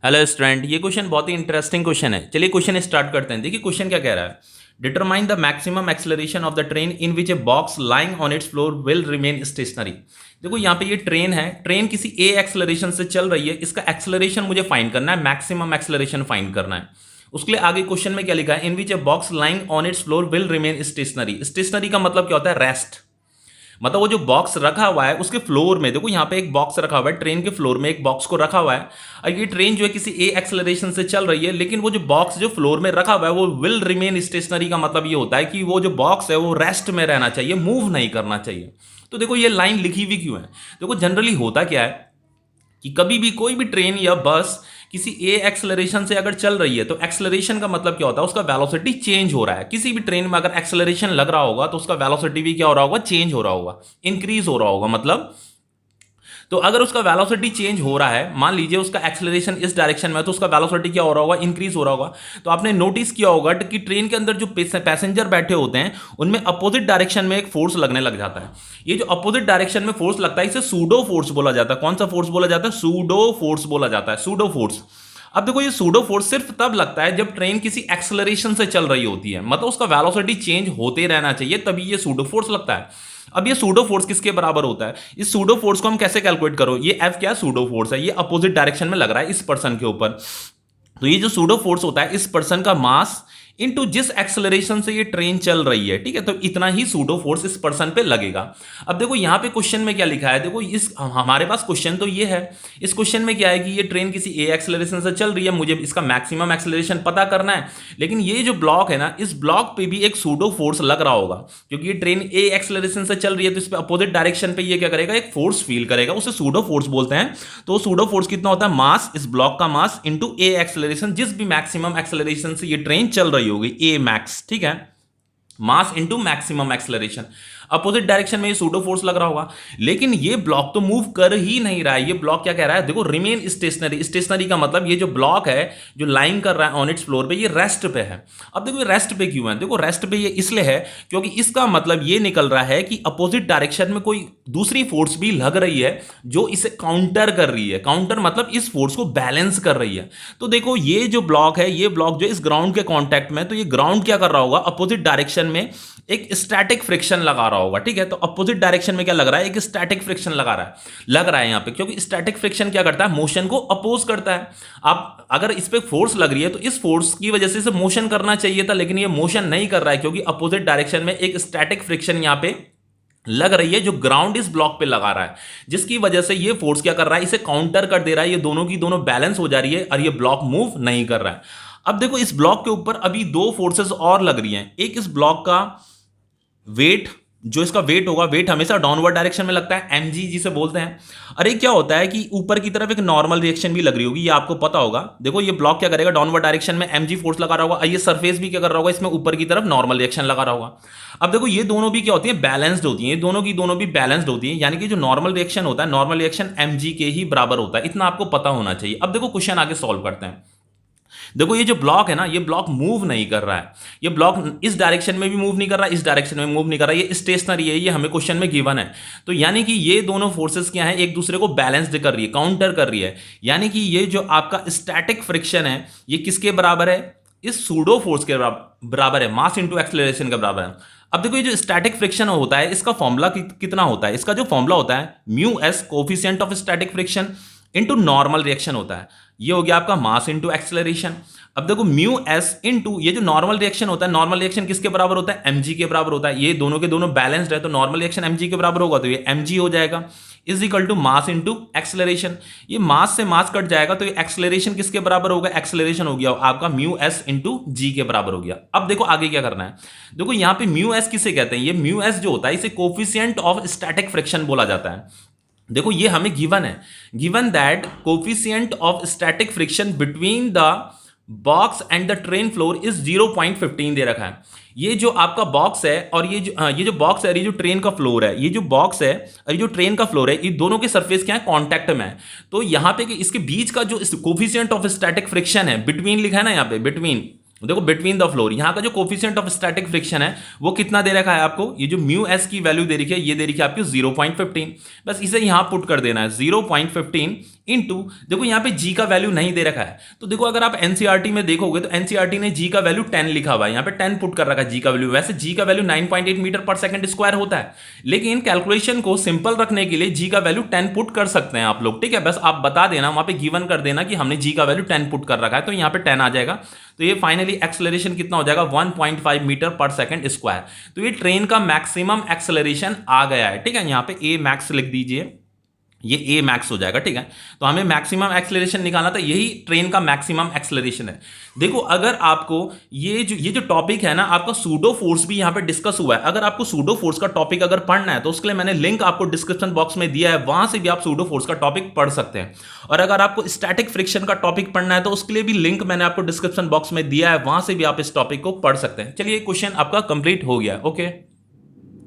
Hello student, ये question बहुत ही interesting question है। चलिए क्वेश्चन स्टार्ट करते हैं। देखिए क्वेश्चन क्या कह रहा है। Determine the maximum acceleration of the train in which a box lying on its floor will remain stationery. देखो यहाँ पे ये ट्रेन है, ट्रेन किसी ए एक्सेलरेशन से चल रही है, इसका एक्सेलरेशन मुझे फाइंड करना है, मैक्सिमम एक्सेलरेशन फाइंड करना है। उसके लिए आगे क्वेश्चन में क्या लिखा है, in which a box lying on its floor will remain stationary. Stationary का मतलब क्या होता है, रेस्ट। मतलब वो जो बॉक्स रखा हुआ है उसके फ्लोर में, देखो यहाँ पे एक बॉक्स रखा हुआ है, ट्रेन के फ्लोर में एक बॉक्स को रखा हुआ है और ये ट्रेन जो है किसी ए एक्सेलरेशन से चल रही है, लेकिन वो जो बॉक्स जो फ्लोर में रखा हुआ है वो विल रिमेन स्टेशनरी का मतलब ये होता है कि वो जो बॉक्स है वो रेस्ट में रहना चाहिए, मूव नहीं करना चाहिए। तो देखो ये लाइन लिखी हुई क्यों है। देखो जनरली होता क्या है कि कभी भी कोई भी ट्रेन या बस किसी ए एक्सेलरेशन से अगर चल रही है तो एक्सेलरेशन का मतलब क्या होता है, उसका वेलोसिटी चेंज हो रहा है। किसी भी ट्रेन में अगर एक्सेलरेशन लग रहा होगा तो उसका वेलोसिटी भी क्या हो रहा होगा, चेंज हो रहा होगा, इंक्रीज हो रहा होगा। मतलब तो अगर उसका वेलोसिटी चेंज हो रहा है, मान लीजिए उसका एक्सेलरेशन इस डायरेक्शन में है तो उसका वेलोसिटी क्या हो रहा होगा, इंक्रीज हो रहा होगा। तो आपने नोटिस किया होगा कि ट्रेन के अंदर जो पैसेंजर बैठे होते हैं उनमें अपोजिट डायरेक्शन में एक फोर्स लगने लग जाता है। ये जो अपोजिट डायरेक्शन में फोर्स लगता है इसे सूडो फोर्स बोला जाता है। कौन सा फोर्स बोला जाता है, सूडो फोर्स बोला जाता है, सूडो फोर्स। अब देखो ये सूडो फोर्स सिर्फ तब लगता है जब ट्रेन किसी एक्सेलरेशन से चल रही होती है, मतलब उसका वेलोसिटी चेंज होते रहना चाहिए, तभी ये सूडो फोर्स लगता है। अब ये सूडो फोर्स किसके बराबर होता है, इस सूडो फोर्स को हम कैसे कैलकुलेट करो, ये एफ क्या सूडो फोर्स है, ये अपोजिट डायरेक्शन में लग रहा है इस पर्सन के ऊपर। तो ये जो सूडो फोर्स होता है इस पर्सन का मास इनटू जिस एक्सेलरेशन से ये ट्रेन चल रही है, ठीक है, तो इतना ही सूडो फोर्स इस पर्सन पे लगेगा। अब देखो यहां पे क्वेश्चन में क्या लिखा है, देखो इस हमारे पास क्वेश्चन तो ये है, इस क्वेश्चन में क्या है कि ये ट्रेन किसी ए एक्सेलरेशन से चल रही है, मुझे इसका मैक्सिमम एक्सेलरेशन पता करना है। लेकिन ये जो ब्लॉक है ना, इस ब्लॉक पे भी एक सूडो फोर्स लग रहा होगा, क्योंकि ये ट्रेन ए एक्सेलरेशन से चल रही है तो इस पे अपोजिट डायरेक्शन पे ये क्या करेगा, एक फोर्स फील करेगा, उसे सूडो फोर्स बोलते हैं। तो सूडो फोर्स कितना होता है, मास, इस ब्लॉक का मास इंटू ए एक्सेलरेशन, जिस भी मैक्सिमम एक्सेलरेशन से ये ट्रेन चल रही होगी, ए मैक्स, ठीक है, mass into maximum acceleration. Opposite direction में ये सूडो फोर्स लग रहा होगा, लेकिन ये ब्लॉक तो मूव कर ही नहीं रहा है। ये ब्लॉक क्या कह रहा है, देखो रिमेन स्टेशनरी। स्टेशनरी का मतलब ये जो ब्लॉक है जो लाइंग कर रहा है ऑन इट्स फ्लोर पे, ये रेस्ट पे है। अब देखो ये रेस्ट पे क्यों है, देखो रेस्ट पे ये इसलिए है क्योंकि इसका मतलब ये निकल रहा है कि अपोजिट डायरेक्शन में कोई दूसरी फोर्स भी लग रही है जो इसे काउंटर कर रही है। काउंटर मतलब इस फोर्स को बैलेंस कर रही है। तो देखो ये जो ब्लॉक है, ये ब्लॉक जो इस ग्राउंड के कांटेक्ट में, तो ये ग्राउंड क्या कर रहा होगा, अपोजिट डायरेक्शन में एक स्टैटिक फ्रिक्शन लगा रहा होगा, ठीक है। तो अपोजिट डायरेक्शन में क्या लग रहा है, एक स्टैटिक फ्रिक्शन लग रहा है यहां पे, क्योंकि स्टैटिक फ्रिक्शन क्या करता है, मोशन को अपोज करता है। आप अगर इस पे फोर्स लग रही है तो इस फोर्स की वजह से इसे मोशन करना चाहिए था, लेकिन ये मोशन नहीं कर रहा है क्योंकि अपोजिट डायरेक्शन में एक स्टैटिक फ्रिक्शन यहां पे लग रही है जो ग्राउंड इस ब्लॉक पे लगा रहा है, जिसकी वजह से ये फोर्स क्या कर रहा है, इसे काउंटर कर दे रहा है। ये दोनों की दोनों बैलेंस हो जा रही है और ये ब्लॉक मूव नहीं कर रहा है। अब देखो इस ब्लॉक के ऊपर अभी दो फोर्सेस और लग रही हैं। एक इस ब्लॉक का वेट, जो इसका वेट होगा, वेट हमेशा डाउनवर्ड डायरेक्शन में लगता है, एमजी जिसे बोलते हैं। अरे क्या होता है कि ऊपर की तरफ एक नॉर्मल रिएक्शन भी लग रही होगी, ये आपको पता होगा। देखो ये ब्लॉक क्या करेगा, डाउनवर्ड डायरेक्शन में एमजी फोर्स लगा रहा होगा, ये सरफेस भी क्या कर रहा होगा, इसमें ऊपर की तरफ नॉर्मल रिएक्शन लगा रहा होगा। अब देखो ये दोनों भी क्या होती है, बैलेंस्ड होती है, ये दोनों की दोनों भी बैलेंस्ड होती है, यानी कि जो नॉर्मल रिएक्शन होता है, नॉर्मल रिएक्शन एमजी के ही बराबर होता है। इतना आपको पता होना चाहिए। अब देखो क्वेश्चन आगे सॉल्व करते हैं। देखो ये जो ब्लॉक है ना, ये ब्लॉक मूव नहीं कर रहा है, ये ब्लॉक इस डायरेक्शन में भी मूव नहीं कर रहा है, इस डायरेक्शन में मूव नहीं कर रहा है, ये स्टेशनरी है, ये हमें क्वेश्चन में गिवन है। तो यानी कि ये दोनों फोर्सेस क्या है, एक दूसरे को बैलेंस्ड कर रही है, काउंटर कर रही है। यानी कि ये जो आपका स्टैटिक फ्रिक्शन है ये किसके बराबर है, इस सूडो फोर्स के बराबर है, मास इंटू एक्सेलरेशन के बराबर है। अब देखो ये जो स्टैटिक फ्रिक्शन होता है इसका फॉर्मूला कितना होता है, इसका जो फॉर्मूला होता है mu S, coefficient of static friction into normal reaction होता है। ये हो गया आपका मास इंटू एक्सेलरेशन। अब देखो म्यू एस इंटू ये जो नॉर्मल रिएक्शन होता है, नॉर्मल रिएक्शन किसके बराबर होता है, एमजी के बराबर होता है। ये दोनों के दोनों बैलेंस्ड है तो नॉर्मल रिएक्शन एमजी के बराबर होगा, तो ये एमजी हो जाएगा, is equal to mass into acceleration. ये मास से मास कट जाएगा तो ये एक्सेलरेशन किसके बराबर होगा, एक्सेलरेशन हो गया आपका म्यू एस इंटू जी के बराबर हो गया। अब देखो आगे क्या करना है। देखो यहां पे म्यू एस किसे कहते हैं, ये म्यू एस जो होता है इसे कोफिशिएंट ऑफ स्टैटिक फ्रिक्शन बोला जाता है। देखो ये हमें गिवन है, given that coefficient of static friction between the box and the train floor is 0.15 दे रखा है। ये जो आपका बॉक्स है और ये जो बॉक्स है, ये जो ट्रेन का फ्लोर है, ये जो बॉक्स है और ये जो ट्रेन का फ्लोर है, ये दोनों के सरफेस क्या है, कांटेक्ट में है। तो यहां पे इसके बीच का जो कोफिशिएंट ऑफ स्टैटिक फ्रिक्शन है, बिटवीन लिखा है ना यहाँ पे, बिटवीन, देखो बिटवीन द फ्लोर, यहाँ का जो कोफिशिएंट ऑफ स्टैटिक फ्रिक्शन है वो कितना दे रखा है आपको, ये जो म्यू एस की वैल्यू दे रखी है ये दे रखी है आपकी 0.15, बस इसे यहाँ पुट कर देना है 0.15 इनटू, देखो यहाँ पे जी का वैल्यू नहीं दे रखा है, तो देखो अगर आप एनसीईआरटी में देखोगे तो एनसीईआरटी ने जी का वैल्यू 10 लिखा हुआ है, यहाँ पे 10 पुट कर रखा है जी का वैल्यू, वैसे जी का वैल्यू 9.8 मीटर पर सेकंड स्क्वायर होता है, लेकिन कैलकुलेशन को सिंपल रखने के लिए जी का वैल्यू 10 पुट कर सकते हैं आप लोग, ठीक है, बस आप बता देना वहां पे गिवन कर देना कि हमने जी का वैल्यू 10 पुट कर रखा है, तो यहाँ पे 10 आ जाएगा, तो ये फाइनली एक्सेलरेशन कितना हो जाएगा 1.5 मीटर पर सेकंड स्क्वायर, तो ये ट्रेन का मैक्सिमम एक्सेलरेशन आ गया है, ठीक है, यहाँ पे ए मैक्स लिख दीजिए, ये ए मैक्स हो जाएगा, ठीक है, तो हमें मैक्सिमम एक्सेलरेशन निकालना था, यही ट्रेन का मैक्सिमम एक्सेलरेशन है। देखो अगर आपको ये जो टॉपिक है ना, आपका सूडो फोर्स भी यहाँ पे डिस्कस हुआ है, अगर आपको सूडो फोर्स का टॉपिक अगर पढ़ना है तो उसके लिए मैंने लिंक आपको डिस्क्रिप्शन बॉक्स में दिया है, वहां से भी आप सूडो फोर्स का टॉपिक पढ़ सकते हैं, और अगर आपको स्टैटिक फ्रिक्शन का टॉपिक पढ़ना है तो उसके लिए भी लिंक मैंने आपको डिस्क्रिप्शन बॉक्स में दिया है, वहां से भी आप इस टॉपिक को पढ़ सकते हैं। चलिए क्वेश्चन आपका कंप्लीट हो गया, ओके।